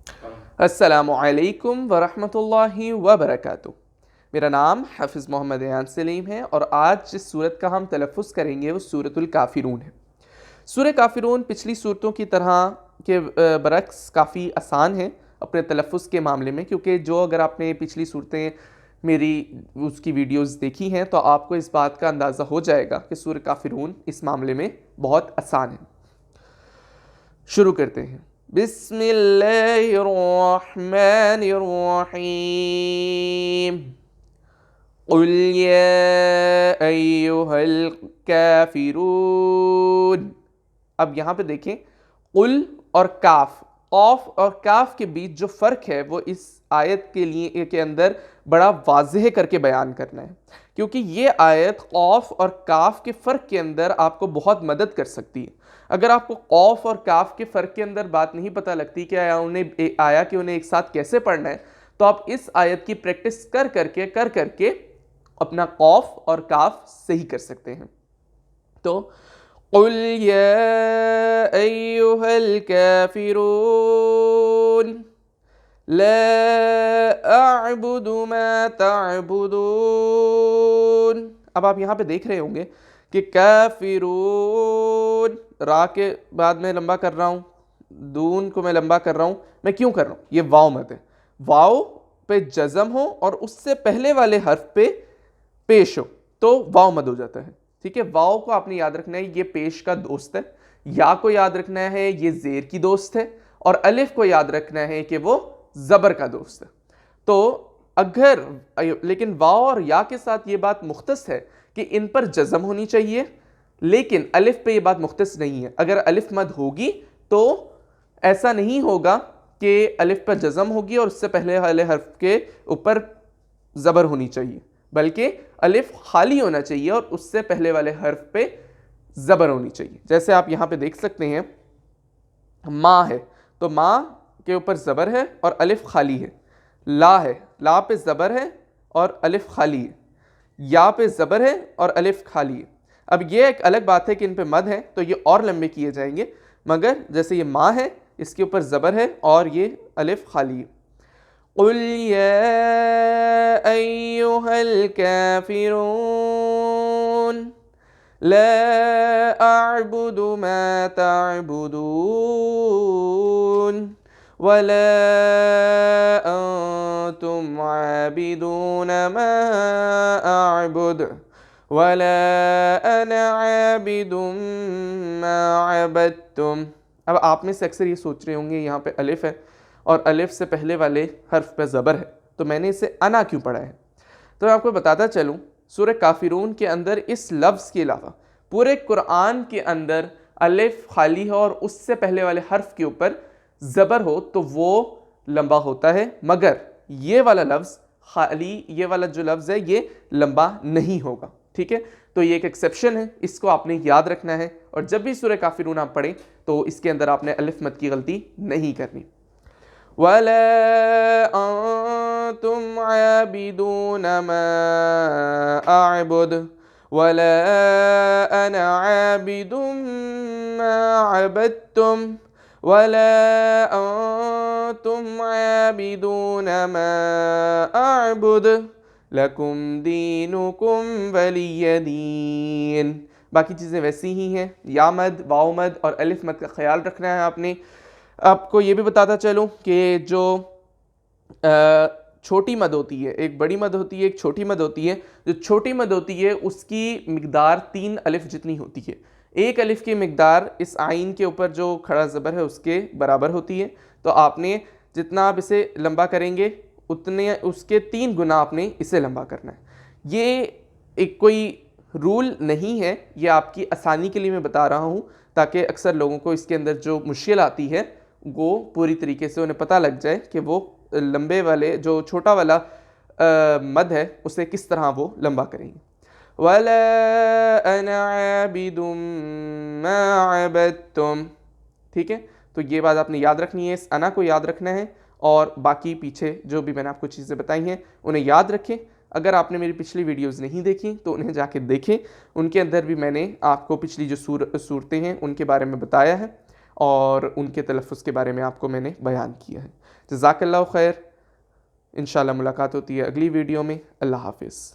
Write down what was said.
السلام علیکم ورحمۃ اللہ وبرکاتہ۔ میرا نام حافظ محمد ایان سلیم ہے اور آج جس صورت کا ہم تلفظ کریں گے وہ سورۃ الکافرون ہے۔ سورہ کافرون پچھلی صورتوں کی طرح کے برعکس کافی آسان ہے اپنے تلفظ کے معاملے میں، کیونکہ جو اگر آپ نے پچھلی صورتیں میری اس کی ویڈیوز دیکھی ہیں تو آپ کو اس بات کا اندازہ ہو جائے گا کہ سورہ کافرون اس معاملے میں بہت آسان ہے۔ شروع کرتے ہیں۔ بسم اللہ الرحمن الرحیم۔ قل یا ایہا الکافرون۔ اب یہاں پہ دیکھیں، قل اور کاف، قاف اور کاف کے بیچ جو فرق ہے وہ اس آیت کے اندر بڑا واضح کر کے بیان کرنا ہے، کیونکہ یہ آیت قاف اور کاف کے فرق کے اندر آپ کو بہت مدد کر سکتی ہے۔ اگر آپ کو قاف اور کاف کے فرق کے اندر بات نہیں پتہ لگتی کہ انہیں ایک ساتھ کیسے پڑھنا ہے، تو آپ اس آیت کی پریکٹس کر کر کے اپنا قاف اور کاف صحیح کر سکتے ہیں۔ تو قل یا ایہا الکافرون لا اعبد ما تعبدون۔ اب آپ یہاں پہ دیکھ رہے ہوں گے کہ کافرون را کے بعد میں لمبا کر رہا ہوں، دون کو میں لمبا کر رہا ہوں۔ میں کیوں کر رہا ہوں؟ یہ واو مد ہے، واو پہ جزم ہو اور اس سے پہلے والے حرف پہ پیش ہو تو واو مد ہو جاتا ہے، ٹھیک ہے۔ واو کو آپ نے یاد رکھنا ہے یہ پیش کا دوست ہے، یا کو یاد رکھنا ہے یہ زیر کی دوست ہے، اور الف کو یاد رکھنا ہے کہ وہ زبر کا دوست ہے۔ تو اگر لیکن واو اور یا کے ساتھ یہ بات مختص ہے کہ ان پر جزم ہونی چاہیے، لیکن الف پہ یہ بات مختص نہیں ہے۔ اگر الف مد ہوگی تو ایسا نہیں ہوگا کہ الف پر جزم ہوگی اور اس سے پہلے والے حرف کے اوپر زبر ہونی چاہیے، بلکہ الف خالی ہونا چاہیے اور اس سے پہلے والے حرف پہ زبر ہونی چاہیے۔ جیسے آپ یہاں پہ دیکھ سکتے ہیں، ماں ہے تو ماں کے اوپر زبر ہے اور الف خالی ہے۔ لا ہے، لا پہ زبر ہے اور الف خالی ہے۔ یا پہ زبر ہے اور الف خالی ہے۔ اب یہ ایک الگ بات ہے کہ ان پہ مد ہے تو یہ اور لمبے کیے جائیں گے، مگر جیسے یہ ماں ہے اس کے اوپر زبر ہے اور یہ الف خالی ہے۔ قل یا ایہا الکافرون لا اعبد ما تعبدون ولا انتم عابدون ما اعبد ولا انا عابد ما عبدتم۔ اب آپ میں سے اکثر یہ سوچ رہے ہوں گے یہاں پہ الف ہے اور الف سے پہلے والے حرف پہ زبر ہے، تو میں نے اسے انا کیوں پڑھا ہے؟ تو میں آپ کو بتاتا چلوں، سورہ کافرون کے اندر اس لفظ کے علاوہ پورے قرآن کے اندر الف خالی ہو اور اس سے پہلے والے حرف کے اوپر زبر ہو تو وہ لمبا ہوتا ہے، مگر یہ والا لفظ خالی، یہ والا جو لفظ ہے یہ لمبا نہیں ہوگا، ٹھیک ہے۔ تو یہ ایک ایکسیپشن ہے، اس کو آپ نے یاد رکھنا ہے، اور جب بھی سورہ کافرون آپ پڑھیں تو اس کے اندر آپ نے الف مد کی غلطی نہیں کرنی۔ وَلَا أَنْتُمْ عَابِدُونَ مَا أَعْبُدُ وَلَا أَنَا عَابِدٌ مَا عَبَدتُّمْ وَلَا أَنْتُمْ عَابِدُونَ مَا أَعْبُدُ لَكُمْ دِينُكُمْ وَلِيَّ دِينِ۔ باقی چیزیں ویسی ہی ہیں، یا مد، واو مد اور الف مد کا خیال رکھنا ہے آپ نے۔ آپ کو یہ بھی بتاتا چلوں کہ جو چھوٹی مد ہوتی ہے، ایک بڑی مد ہوتی ہے، ایک چھوٹی مد ہوتی ہے۔ جو چھوٹی مد ہوتی ہے اس کی مقدار 3 الف جتنی ہوتی ہے۔ ایک الف کی مقدار اس عین کے اوپر جو کھڑا زبر ہے اس کے برابر ہوتی ہے، تو آپ نے جتنا آپ اسے لمبا کریں گے اتنے اس کے 3 گنا آپ نے اسے لمبا کرنا ہے۔ یہ ایک کوئی رول نہیں ہے، یہ آپ کی آسانی کے لیے میں بتا رہا ہوں تاکہ اکثر لوگوں کو اس کے اندر جو مشکل آتی ہے وہ پوری طریقے سے انہیں پتہ لگ جائے کہ وہ لمبے والے جو چھوٹا والا مد ہے اسے کس طرح وہ لمبا کریں گے۔ وَلَا أَنَا عَابِدٌ مَا عَبَدتُّمْ، ٹھیک ہے۔ تو یہ بات آپ نے یاد رکھنی ہے، اس انا کو یاد رکھنا ہے، اور باقی پیچھے جو بھی میں نے آپ کو چیزیں بتائی ہیں انہیں یاد رکھیں۔ اگر آپ نے میری پچھلی ویڈیوز نہیں دیکھی تو انہیں جا کے دیکھیں، ان کے اندر بھی میں نے آپ کو پچھلی جو صورتیں ہیں ان کے بارے میں بتایا ہے، اور ان کے تلفظ کے بارے میں آپ کو میں نے بیان کیا ہے۔ جزاک اللہ خیر، انشاءاللہ ملاقات ہوتی ہے اگلی ویڈیو میں۔ اللہ حافظ۔